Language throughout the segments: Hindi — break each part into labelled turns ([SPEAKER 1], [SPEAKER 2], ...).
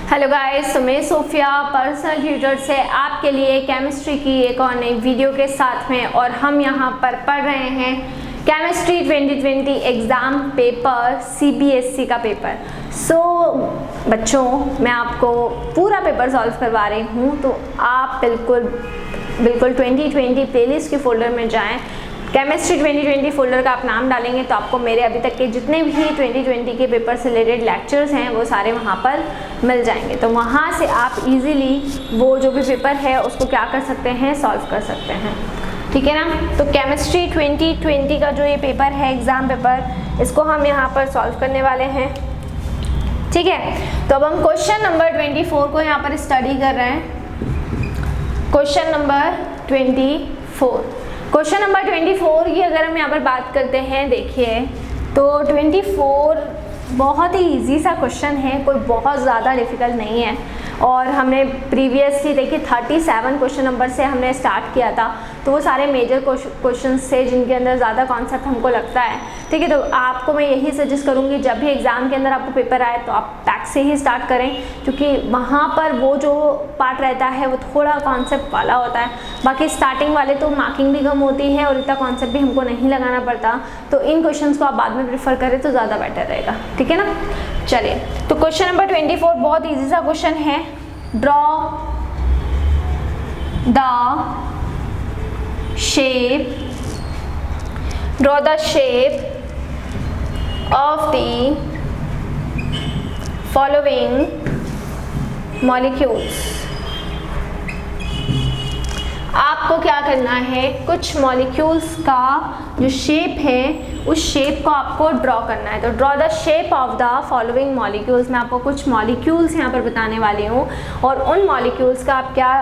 [SPEAKER 1] हेलो गाइस, तो मैं सोफिया पर्सनल ट्यूटर से आपके लिए केमिस्ट्री की एक और नई वीडियो के साथ में, और हम यहाँ पर पढ़ रहे हैं केमिस्ट्री 2020 एग्ज़ाम पेपर सीबीएसई का पेपर। बच्चों, मैं आपको पूरा पेपर सॉल्व करवा रही हूँ, तो आप बिल्कुल 2020 प्लेलिस्ट के फोल्डर में जाएं। केमिस्ट्री 2020 फोल्डर का आप नाम डालेंगे तो आपको मेरे अभी तक के जितने भी 2020 के पेपर से रिलेटेड लेक्चर्स हैं वो सारे वहाँ पर मिल जाएंगे। तो वहाँ से आप इजीली वो जो भी पेपर है उसको क्या कर सकते हैं, सॉल्व कर सकते हैं। ठीक है ना। तो केमिस्ट्री 2020 का जो ये पेपर है, एग्ज़ाम पेपर, इसको हम यहाँ पर सॉल्व करने वाले हैं। ठीक है, तो अब हम क्वेश्चन नंबर 24 को यहाँ पर स्टडी कर रहे हैं। क्वेश्चन नंबर 24, क्वेश्चन नंबर 24 की अगर हम यहाँ पर बात करते हैं, देखिए तो 24 बहुत ही इजी सा क्वेश्चन है, कोई बहुत ज़्यादा डिफिकल्ट नहीं है। और हमने प्रीवियसली देखिए 37 क्वेश्चन नंबर से हमने स्टार्ट किया था, तो वो सारे मेजर क्वेश्चंस थे जिनके अंदर ज़्यादा कॉन्सेप्ट हमको लगता है। ठीक है, तो आपको मैं यही सजेस्ट करूँगी जब भी एग्ज़ाम के अंदर आपको पेपर आए तो आप बैक से ही स्टार्ट करें, क्योंकि वहाँ पर वो जो पार्ट रहता है वो थोड़ा कॉन्सेप्ट वाला होता है। बाकी स्टार्टिंग वाले तो मार्किंग भी कम होती है और इतना कॉन्सेप्ट भी हमको नहीं लगाना पड़ता, तो इन क्वेश्चन को आप बाद में प्रेफर करें तो ज़्यादा बेटर रहेगा। ठीक है ना। चलिए, तो क्वेश्चन नंबर 24 बहुत ईजी सा क्वेश्चन है। Draw the shape of the following molecules। आपको क्या करना है, कुछ मॉलिक्यूल्स का जो शेप है उस शेप को आपको ड्रॉ करना है। तो draw the shape of the following molecules, मैं आपको कुछ मॉलिक्यूल्स यहाँ पर बताने वाली हूँ, और उन मॉलिक्यूल्स का आप क्या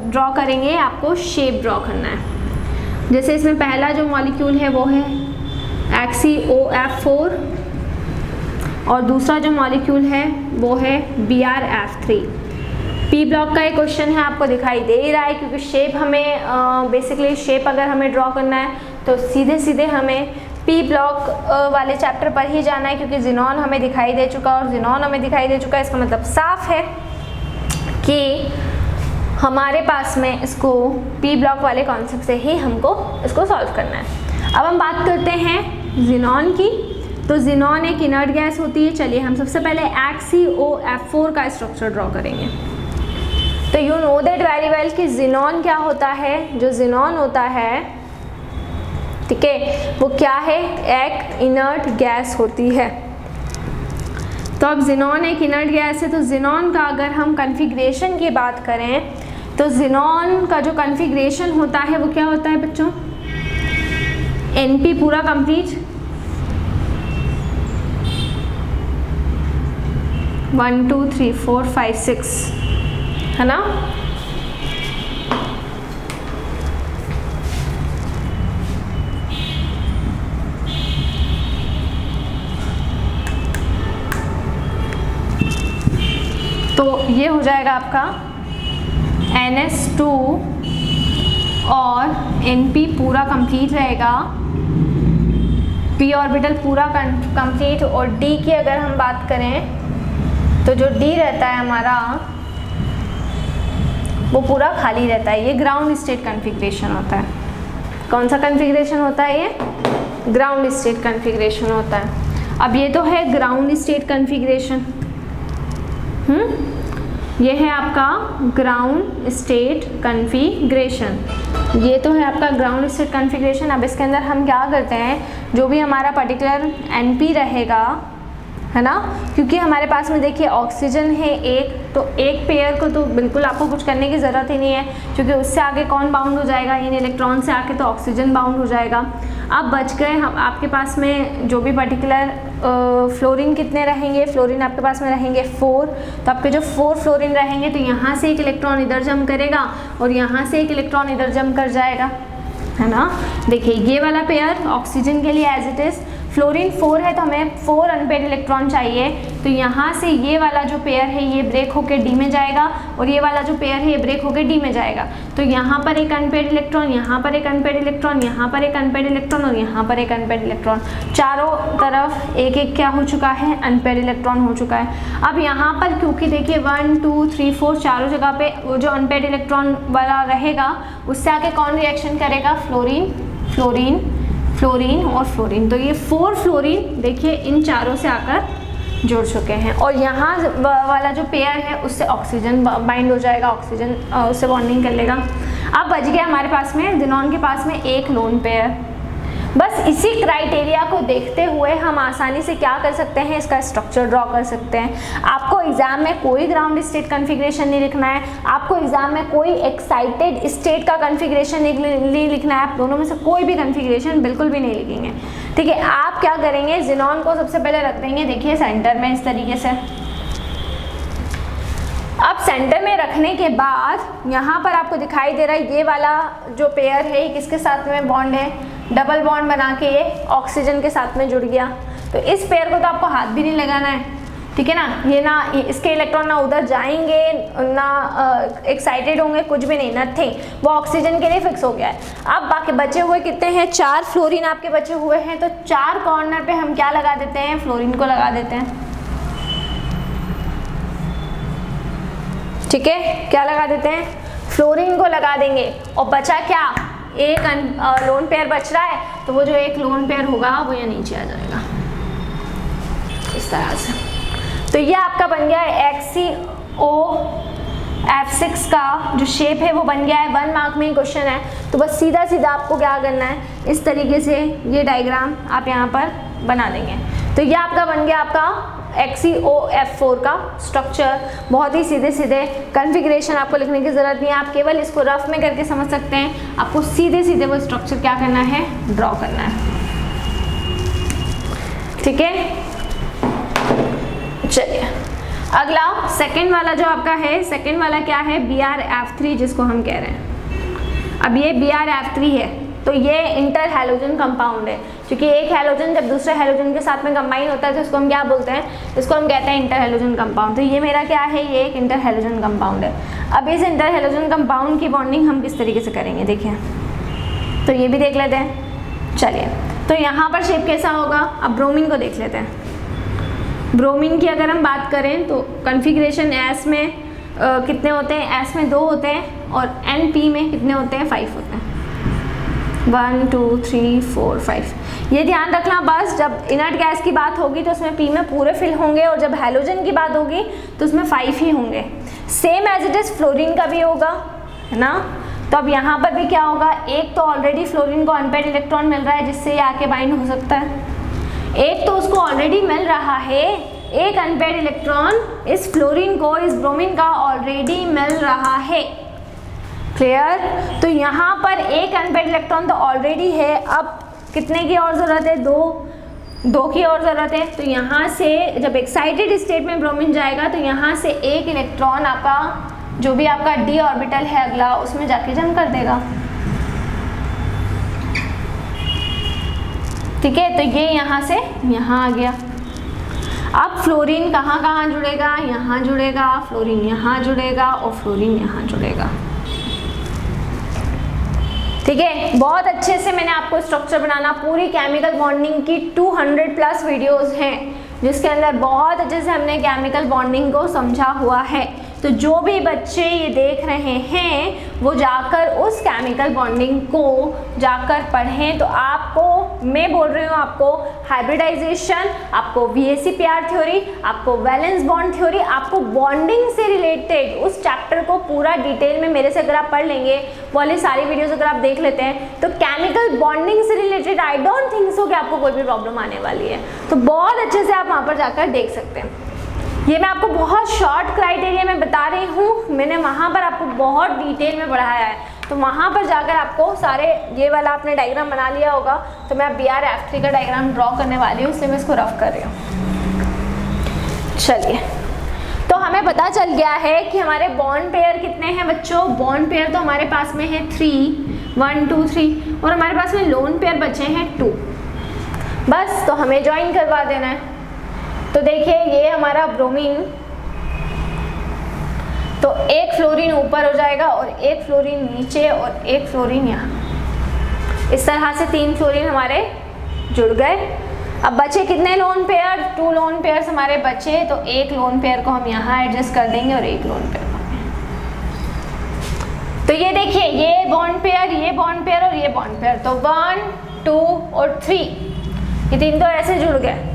[SPEAKER 1] ड्रॉ करेंगे, आपको शेप ड्रॉ करना है। जैसे इसमें पहला जो मॉलिक्यूल है वो है XeOF4, और दूसरा जो मॉलिक्यूल है वो है BrF3। पी ब्लॉक का एक क्वेश्चन है, आपको दिखाई दे ही रहा है, क्योंकि शेप हमें बेसिकली शेप अगर हमें ड्रॉ करना है तो सीधे सीधे हमें पी ब्लॉक वाले चैप्टर पर ही जाना है, क्योंकि ज़ीनॉन हमें दिखाई दे चुका और ज़ीनॉन हमें दिखाई दे चुका है। इसका मतलब साफ है कि हमारे पास में इसको पी ब्लॉक वाले कॉन्सेप्ट से ही हमको इसको सॉल्व करना है। अब हम बात करते हैं ज़ीनॉन की। तो ज़ीनॉन एक इनर्ट गैस होती है। चलिए हम सबसे पहले XeOF4 का स्ट्रक्चर ड्रॉ करेंगे। तो you know that very well कि ज़ीनॉन क्या होता है। जो ज़ीनॉन होता है, ठीक है, वो क्या है, एक इनर्ट गैस होती है। तो अब ज़ीनॉन एक इनर्ट गैस है, तो ज़ीनॉन का अगर हम कन्फिग्रेशन की बात करें तो ज़ीनॉन का जो कन्फिग्रेशन होता है वो क्या होता है बच्चों, NP पूरा कंप्लीट, 1 2 3 4 5 6, है ना। तो ये हो जाएगा आपका NS2 और NP पूरा कंप्लीट रहेगा, P ऑर्बिटल पूरा कंप्लीट, और D की अगर हम बात करें तो जो D रहता है हमारा वो पूरा खाली रहता है। ये ग्राउंड स्टेट कन्फिग्रेशन होता है। कौन सा कन्फिग्रेशन होता है, ये ग्राउंड स्टेट कन्फिग्रेशन होता है। अब ये तो है ग्राउंड स्टेट कन्फिग्रेशन, ये है आपका ग्राउंड स्टेट कन्फिग्रेशन, ये तो है आपका ग्राउंड स्टेट कन्फिग्रेशन। अब इसके अंदर हम क्या करते हैं, जो भी हमारा पर्टिकुलर NP रहेगा, है ना, क्योंकि हमारे पास में देखिए ऑक्सीजन है एक, तो एक पेयर को तो बिल्कुल आपको कुछ करने की ज़रूरत ही नहीं है, क्योंकि उससे आगे कौन बाउंड हो जाएगा, इन इलेक्ट्रॉन से आके तो ऑक्सीजन बाउंड हो जाएगा। अब बच गए हम आपके पास में जो भी पर्टिकुलर फ्लोरीन कितने रहेंगे, फ्लोरीन आपके पास में रहेंगे 4, तो आपके जो 4 फ्लोरीन रहेंगे, तो यहाँ से एक इलेक्ट्रॉन इधर जम करेगा और यहाँ से एक इलेक्ट्रॉन इधर जम कर जाएगा, है ना। देखिए ये वाला पेयर ऑक्सीजन के लिए एज इट इज़ फ्लोरीन 4 है तो हमें 4 अनपेड इलेक्ट्रॉन चाहिए, तो यहाँ से ये वाला जो पेयर है ये ब्रेक होकर डी में जाएगा और ये वाला जो पेयर है ये ब्रेक होकर डी में जाएगा। तो यहाँ पर एक अनपेड इलेक्ट्रॉन, यहाँ पर एक अनपेड इलेक्ट्रॉन, यहाँ पर एक अनपेड इलेक्ट्रॉन और यहाँ पर एक अनपेड इलेक्ट्रॉन, चारों तरफ एक एक क्या हो चुका है, अनपेड इलेक्ट्रॉन हो चुका है। अब यहाँ पर क्योंकि देखिए 1 2 3 4 चारों जगह पे वो जो अनपेड इलेक्ट्रॉन वाला रहेगा उससे आके कौन रिएक्शन करेगा, फ्लोरीन फ्लोरीन फ्लोरीन और फ्लोरीन। तो ये 4 फ्लोरीन देखिए इन चारों से आकर जुड़ चुके हैं और यहाँ वाला जो पेयर है उससे ऑक्सीजन बाइंड हो जाएगा, ऑक्सीजन उससे बॉन्डिंग कर लेगा। अब बच गया हमारे पास में ज़ीनॉन के पास में एक लोन पेयर। बस इसी क्राइटेरिया को देखते हुए हम आसानी से क्या कर सकते हैं, इसका स्ट्रक्चर ड्रॉ कर सकते हैं। आपको एग्जाम में कोई ग्राउंड स्टेट कन्फिग्रेशन नहीं लिखना है, आपको एग्जाम में कोई एक्साइटेड स्टेट का कन्फिग्रेशन नहीं लिखना है, आप दोनों में से कोई भी कन्फिग्रेशन बिल्कुल भी नहीं लिखेंगे। ठीक है, आप क्या करेंगे, ज़ीनॉन को सबसे पहले रख देंगे देखिए सेंटर में इस तरीके से। अब सेंटर में रखने के बाद यहाँ पर आपको दिखाई दे रहा है ये वाला जो पेयर है ये किसके साथ में बॉन्ड है, डबल बॉन्ड बना के ये ऑक्सीजन के साथ में जुड़ गया। तो इस पेयर को तो आपको हाथ भी नहीं लगाना है, ठीक है ना, ये ना इसके इलेक्ट्रॉन ना उधर जाएंगे ना एक्साइटेड होंगे, कुछ भी नहीं, नथिंग, वो ऑक्सीजन के लिए फिक्स हो गया है। अब बाकी बचे हुए कितने हैं, 4 फ्लोरीन आपके बचे हुए हैं, तो 4 कॉर्नर पे हम क्या लगा देते हैं, फ्लोरीन को लगा देते हैं। ठीक है, क्या लगा देते हैं, फ्लोरीन को लगा देंगे और बचा क्या, एक लोन पेयर बच रहा है, तो वो जो एक लोन पेयर होगा वो यहाँ नीचे आ जाएगा इस तरह से। तो ये आपका बन गया है XCOF6 का जो शेप है वो बन गया है। 1 मार्क में क्वेश्चन है, तो बस सीधा सीधा आपको क्या करना है, इस तरीके से ये डायग्राम आप यहाँ पर बना देंगे। तो ये आपका बन गया आपका XCOF4 का स्ट्रक्चर। बहुत ही सीधे सीधे, कन्फिग्रेशन आपको लिखने की ज़रूरत नहीं है, आप केवल इसको रफ में करके समझ सकते हैं। आपको सीधे सीधे वो स्ट्रक्चर क्या करना है, ड्रॉ करना है। ठीक है, चलिए अगला सेकंड वाला जो आपका है, सेकंड वाला क्या है, BrF3 जिसको हम कह रहे हैं। अब ये BrF3 है तो ये इंटर हैलोजन कंपाउंड है, क्योंकि एक हैलोजन जब दूसरे हैलोजन के साथ में कंबाइन होता है तो इसको हम क्या बोलते हैं, इसको हम कहते हैं इंटर हैलोजन कंपाउंड। तो ये मेरा क्या है, ये एक इंटर हैलोजन कंपाउंड है। अब इस इंटर हैलोजन कंपाउंड की बॉन्डिंग हम किस तरीके से करेंगे देखिए, तो ये भी देख लेते हैं। चलिए, तो यहाँ पर शेप कैसा होगा, अब ब्रोमीन को देख लेते हैं। ब्रोमीन की अगर हम बात करें तो कन्फिग्रेशन एस में कितने होते हैं, एस में 2 होते हैं और NP में कितने होते हैं, 5 होते हैं। 1 2 3 4 5। ये ध्यान रखना बस, जब इनर्ट गैस की बात होगी तो उसमें P में पूरे फिल होंगे और जब हैलोजन की बात होगी तो उसमें 5 ही होंगे। Same as it is fluorine का भी होगा, है ना। तो अब यहाँ पर भी क्या होगा, एक तो ऑलरेडी फ्लोरीन को अनपेड इलेक्ट्रॉन मिल रहा है जिससे ये आके बाइंड हो सकता है, एक तो उसको ऑलरेडी मिल रहा है, एक अनपेड इलेक्ट्रॉन इस फ्लोरीन को, इस ब्रोमीन का ऑलरेडी मिल रहा है। क्लियर। तो यहाँ पर एक अनपेड इलेक्ट्रॉन तो ऑलरेडी है, अब कितने की और ज़रूरत है, 2 की और ज़रूरत है। तो यहाँ से जब एक्साइटेड स्टेट में ब्रोमीन जाएगा तो यहाँ से एक इलेक्ट्रॉन आपका जो भी आपका d ऑर्बिटल है अगला उसमें जाके जम कर देगा। ठीक है, तो ये यहाँ से यहाँ आ गया। अब फ्लोरीन कहाँ कहाँ जुड़ेगा, यहाँ जुड़ेगा, फ्लोरीन यहाँ जुड़ेगा और फ्लोरीन यहाँ जुड़ेगा। ठीक है, बहुत अच्छे से मैंने आपको स्ट्रक्चर बनाना, पूरी केमिकल बॉन्डिंग की 200+ वीडियोस हैं जिसके अंदर बहुत अच्छे से हमने केमिकल बॉन्डिंग को समझा हुआ है। तो जो भी बच्चे ये देख रहे हैं वो जाकर उस केमिकल बॉन्डिंग को जाकर पढ़ें। तो आपको मैं बोल रही हूँ, आपको हाइब्रिडाइजेशन, आपको VSEPR थ्योरी, आपको वैलेंस बॉन्ड थ्योरी, आपको बॉन्डिंग से रिलेटेड उस चैप्टर को पूरा डिटेल में मेरे से अगर आप पढ़ लेंगे, वाली सारी वीडियोस अगर आप देख लेते हैं तो केमिकल बॉन्डिंग से related I don't think so कि आपको कोई भी प्रॉब्लम आने वाली है। तो बहुत अच्छे से आप वहाँ पर जाकर देख सकते हैं। ये मैं आपको बहुत शॉर्ट क्राइटेरिया में बता रही हूँ, मैंने वहाँ पर आपको बहुत डिटेल में पढ़ाया है। तो वहाँ पर जाकर आपको सारे, ये वाला आपने डायग्राम बना लिया होगा, तो मैं BrF3 का डायग्राम ड्रॉ करने वाली हूँ, इसलिए मैं इसको रफ कर रही हूँ। चलिए, तो हमें पता चल गया है कि हमारे बॉन्ड पेयर कितने हैं बच्चों। बॉन्ड पेयर तो हमारे पास में है 3, 1 2 3 और हमारे पास में लोन पेयर बचे हैं 2। बस, तो हमें ज्वाइन करवा देना है। तो देखिए ये हमारा ब्रोमीन, तो एक फ्लोरीन ऊपर हो जाएगा और एक फ्लोरीन नीचे और एक फ्लोरीन यहाँ। इस तरह से 3 फ्लोरीन हमारे जुड़ गए। अब बचे कितने लोन पेयर? 2 लोन पेयर्स हमारे बचे, तो एक लोन पेयर को हम यहाँ एडजस्ट कर देंगे और एक लोन पेयर को। तो ये देखिए ये बॉन्ड पेयर, ये बॉन्ड पेयर और ये बॉन्ड पेयर, तो 1 2 और 3, ये 3 तो ऐसे जुड़ गए।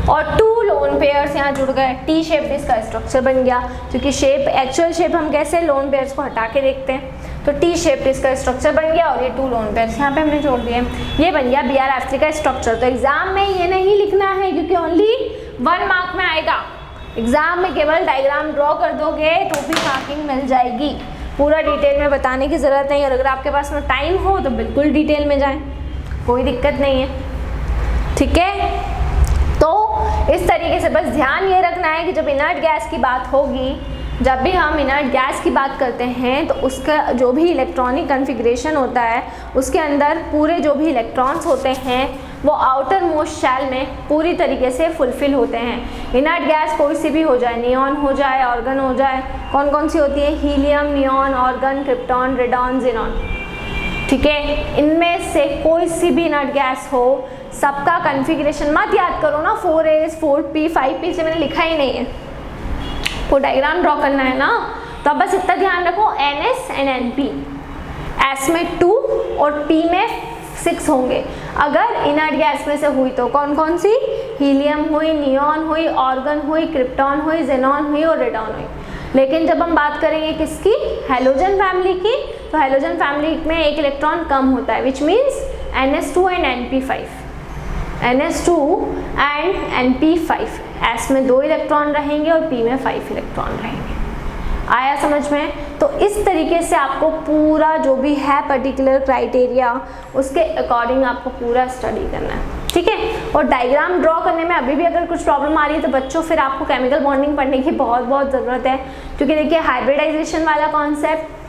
[SPEAKER 1] और 2 लोन पेयर्स यहाँ जुड़ गए। टी शेप इसका स्ट्रक्चर बन गया, क्योंकि शेप, एक्चुअल शेप हम कैसे लोन पेयर्स को हटा के देखते हैं, तो टी शेप इसका स्ट्रक्चर बन गया। और ये 2 लोन पेयर्स यहाँ पे हमने जोड़ दिए, ये बन गया BrF3 का स्ट्रक्चर। तो एग्जाम में ये नहीं लिखना है, क्योंकि ओनली 1 मार्क में आएगा। एग्जाम में केवल डायग्राम ड्रॉ कर दोगे तो भी मार्किंग मिल जाएगी, पूरा डिटेल में बताने की ज़रूरत नहीं। और अगर आपके पास में टाइम हो तो बिल्कुल डिटेल में जाएं, कोई दिक्कत नहीं है, ठीक है। तो इस तरीके से बस ध्यान ये रखना है कि जब इनर्ट गैस की बात होगी, जब भी हम इनर्ट गैस की बात करते हैं, तो उसका जो भी इलेक्ट्रॉनिक कॉन्फ़िगरेशन होता है, उसके अंदर पूरे जो भी इलेक्ट्रॉन्स होते हैं वो आउटर मोस्ट शेल में पूरी तरीके से फुलफिल होते हैं। इनर्ट गैस कोई सी भी हो जाए, नियॉन हो जाए, ऑर्गन हो जाए, कौन कौन सी होती है? Helium, neon, organ, krypton, radon, xenon, ठीक है। इनमें से कोई सी भी इनर्ट गैस हो, सबका कॉन्फ़िगरेशन मत याद करो ना, 4s 4p 5p से मैंने लिखा ही नहीं है, वो डायग्राम ड्रॉ करना है ना। तो अब बस इतना ध्यान रखो, NS एंड NP, S में 2 और P में 6 होंगे। अगर इनर्ट गैस में से हुई तो कौन कौन सी? हीलियम हुई, नियॉन हुई, ऑर्गन हुई, क्रिप्टॉन हुई, ज़ेनॉन हुई और रेडॉन हुई। लेकिन जब हम बात करेंगे किसकी? हैलोजन फैमिली की, तो हैलोजन फैमिली में एक इलेक्ट्रॉन कम होता है, which means NS2 and NP5, NS2 and NP5। S में 2 इलेक्ट्रॉन रहेंगे और P में 5 इलेक्ट्रॉन रहेंगे। आया समझ में? तो इस तरीके से आपको पूरा जो भी है पर्टिकुलर क्राइटेरिया, उसके अकॉर्डिंग आपको पूरा स्टडी करना है, ठीक है। और डायग्राम ड्रॉ करने में अभी भी अगर कुछ प्रॉब्लम आ रही है तो बच्चों फिर आपको केमिकल बॉन्डिंग पढ़ने की बहुत ज़रूरत है, क्योंकि देखिए हाइब्रिडाइजेशन वाला कॉन्सेप्ट,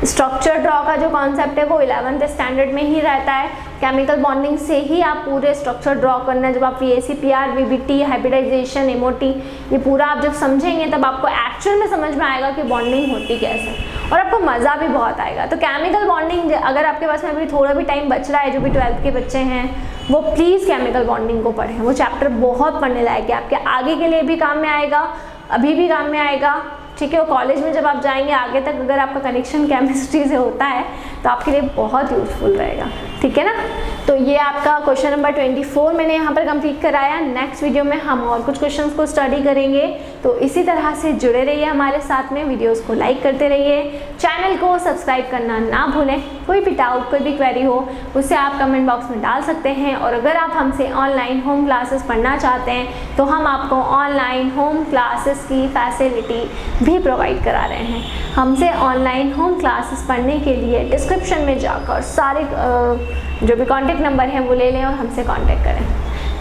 [SPEAKER 1] स्ट्रक्चर ड्रॉ का जो कॉन्सेप्ट है वो 11th स्टैंडर्ड में ही रहता है। केमिकल बॉन्डिंग से ही आप पूरे स्ट्रक्चर ड्रॉ करना है। जब आप VAC, PR, VBT, hybridisation, MOT, ये पूरा आप जब समझेंगे तब आपको एक्चुअल में समझ में आएगा कि बॉन्डिंग होती कैसे, और आपको मज़ा भी बहुत आएगा। तो केमिकल बॉन्डिंग, अगर आपके पास में अभी थोड़ा भी टाइम बच रहा है, जो भी 12th के बच्चे हैं वो प्लीज़ केमिकल बॉन्डिंग को पढ़ें। वो चैप्टर बहुत पढ़ने लायक है, आपके आगे के लिए भी काम में आएगा, अभी भी काम में आएगा, ठीक है। और कॉलेज में जब आप जाएंगे आगे तक, अगर आपका कनेक्शन केमिस्ट्री से होता है तो आपके लिए बहुत यूजफुल रहेगा, ठीक है ना। तो ये आपका क्वेश्चन नंबर 24 मैंने यहाँ पर कंप्लीट कराया। नेक्स्ट वीडियो में हम और कुछ क्वेश्चंस को स्टडी करेंगे, तो इसी तरह से जुड़े रहिए हमारे साथ में, वीडियोस को लाइक करते रहिए, चैनल को सब्सक्राइब करना ना भूलें। कोई भी डाउट, कोई भी क्वेरी हो उससे आप कमेंट बॉक्स में डाल सकते हैं। और अगर आप हमसे ऑनलाइन होम क्लासेस पढ़ना चाहते हैं तो हम आपको ऑनलाइन होम क्लासेस की फैसिलिटी भी प्रोवाइड करा रहे हैं। हमसे ऑनलाइन होम क्लासेस पढ़ने के लिए डिस्क्रिप्शन में जाकर सारे जो भी कॉन्टैक्ट नंबर हैं वो ले लें और हमसे कांटेक्ट करें,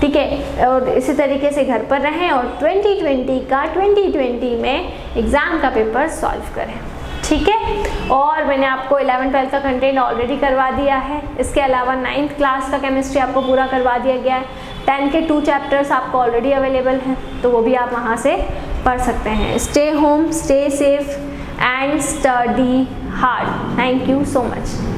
[SPEAKER 1] ठीक है। और इसी तरीके से घर पर रहें और 2020 में एग्ज़ाम का पेपर सॉल्व करें, ठीक है। और मैंने आपको 11th-12th का कंटेंट ऑलरेडी करवा दिया है। इसके अलावा 9th क्लास का केमिस्ट्री आपको पूरा करवा दिया गया है। 10 के 2 चैप्टर्स आपको ऑलरेडी अवेलेबल हैं, तो वो भी आप वहाँ से पढ़ सकते हैं। Stay home, stay safe and study hard. Thank you so much.